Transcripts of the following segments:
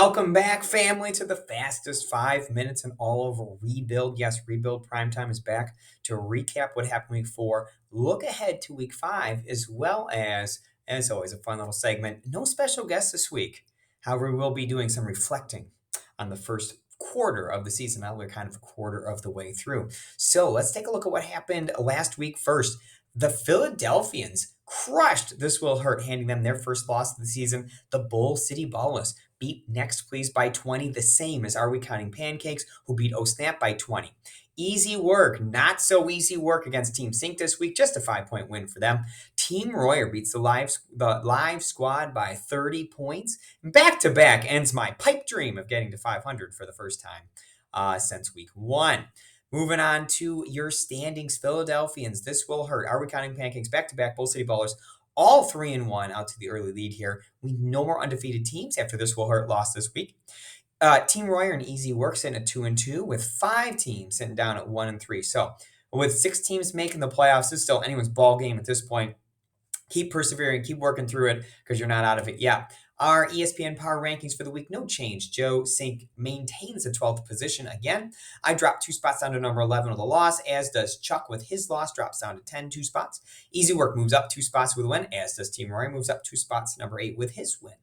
Welcome back, family, to the fastest 5 minutes in all of Rebuild. Yes, Rebuild Primetime is back to recap what happened week four, look ahead to week five, as always, a fun little segment. No special guests this week. However, we'll be doing some reflecting on the first quarter of the season. Now we're kind of a quarter of the way through. So let's take a look at what happened last week first. The Philadelphians crushed This Will Hurt, handing them their first loss of the season. The Bull City Ballers beat Next Please by 20, the same as Are We Counting Pancakes, who beat Oh Snap by 20. Easy work, not so easy work against Team Sync this week, just a 5-point win for them. Team Royer beats the live squad by 30 points. Back to back ends my pipe dream of getting to 500 for the first time since week one. Moving on to your standings, Philadelphians. This will hurt. Are We Counting Pancakes? Back to back, Bull City Ballers all 3-1 out to the early lead here. We no more undefeated teams after This Will Hurt loss this week. Team Royer and Easy Work sitting at 2-2, with 5 teams sitting down at 1-3. So with 6 teams making the playoffs, it's still anyone's ball game at this point. Keep persevering, keep working through it because you're not out of it yet. Our ESPN Power Rankings for the week, no change. Joe Sink maintains the 12th position again. I dropped 2 spots down to number 11 with a loss, as does Chuck with his loss, drops down to 10, 2 spots. Easy Work moves up 2 spots with a win, as does Team Roy, moves up 2 spots to number 8 with his win.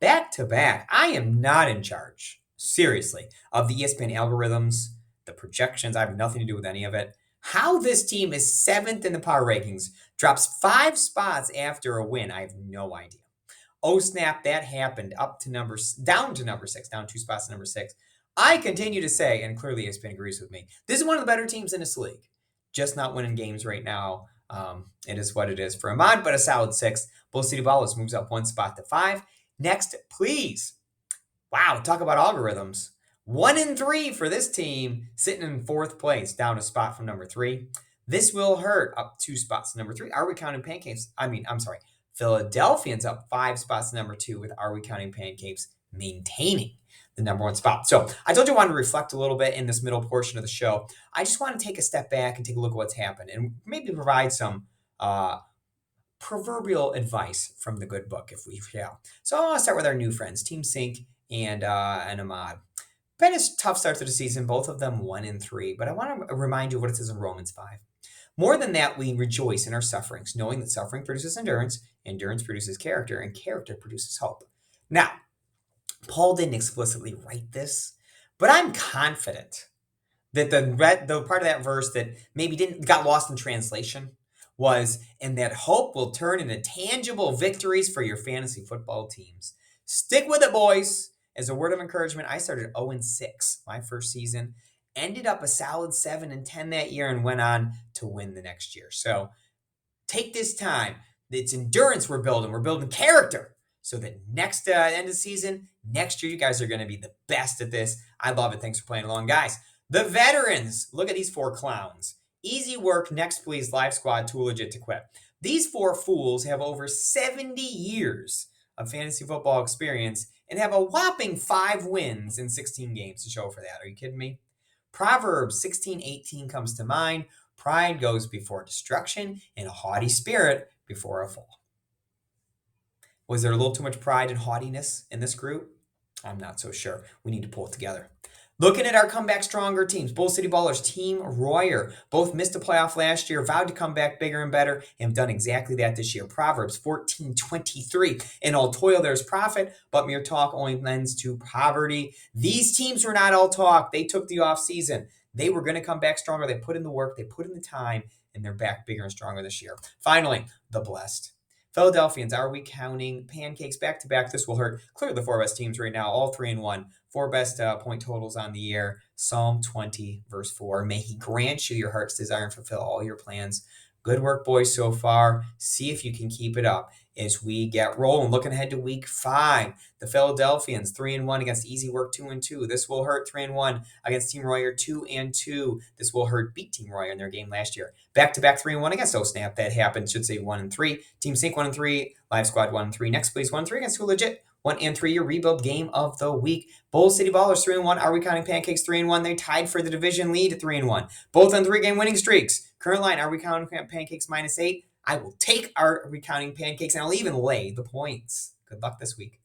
Back to back, I am not in charge, seriously, of the ESPN algorithms, the projections. I have nothing to do with any of it. How this team is 7th in the power rankings, drops 5 spots after a win, I have no idea. Oh snap, that happened down to number 6, down 2 spots to number 6. I continue to say, and clearly ESPN agrees with me, this is one of the better teams in this league. Just not winning games right now. It is what it is for Ahmad, but a solid 6. Bull City Ballers moves up 1 spot to 5. Next, please. Wow, talk about algorithms. 1-3 for this team, sitting in 4th place, down a spot from number 3. This Will Hurt up 2 spots to number 3. Are We Counting Pancakes? I'm sorry. Philadelphians up 5 spots to number 2, with Are We Counting Pancakes maintaining the number 1 spot. So I told you I wanted to reflect a little bit in this middle portion of the show. I just want to take a step back and take a look at what's happened and maybe provide some proverbial advice from the good book, if we shall. So I'll start with our new friends, Team Sync and Ahmad. Been a tough start to the season, both of them 1-3, but I want to remind you what it says in Romans 5. More than that, we rejoice in our sufferings, knowing that suffering produces endurance, endurance produces character, and character produces hope. Now, Paul didn't explicitly write this, but I'm confident that the part of that verse that maybe got lost in translation was, and that hope will turn into tangible victories for your fantasy football teams. Stick with it, boys. As a word of encouragement, I started 0-6 my first season, ended up a solid 7-10 that year, and went on to win the next year. So take this time. It's endurance we're building. We're building character so that next end of the season, next year, you guys are going to be the best at this. I love it. Thanks for playing along, guys. The veterans. Look at these 4 clowns. Easy Work, Next Please, Live Squad, Too Legit to Quit. These 4 fools have over 70 years of fantasy football experience and have a whopping 5 wins in 16 games to show for that. Are you kidding me? Proverbs 16:18 comes to mind. Pride goes before destruction, and a haughty spirit before a fall. Was there a little too much pride and haughtiness in this group? I'm not so sure. We need to pull it together. Looking at our comeback stronger teams, Bull City Ballers, Team Royer, both missed a playoff last year, vowed to come back bigger and better, and have done exactly that this year. Proverbs 14:23. In all toil there's profit, but mere talk only lends to poverty. These teams were not all talk. They took the off season. They were going to come back stronger. They put in the work, they put in the time, and they're back bigger and stronger this year. Finally, the blessed. Philadelphians, Are We Counting Pancakes? Back to back. This will hurt. Clearly the 4 best teams right now, all 3-1. 4 best point totals on the year. Psalm 20, verse 4. May he grant you your heart's desire and fulfill all your plans. Good work, boys, so far. See if you can keep it up as we get rolling. Looking ahead to week 5. The Philadelphians, 3-1 against Easy Work, 2-2. This will hurt, 3-1 against Team Royer, 2-2. This will hurt beat Team Royer in their game last year. Back-to-back 3-1 against Oh Snap. That happened. Should say 1-3. Team Sync, 1-3. Live Squad, 1-3. Next, please, 1-3 against Too Legit. 1-3, your rebuild game of the week. Bull City Ballers 3-1. Are We Counting Pancakes 3-1? They tied for the division lead at 3-1. Both on 3-game winning streaks. Current line, Are We Counting Pancakes -8? I will take Are We Counting Pancakes, and I'll even lay the points. Good luck this week.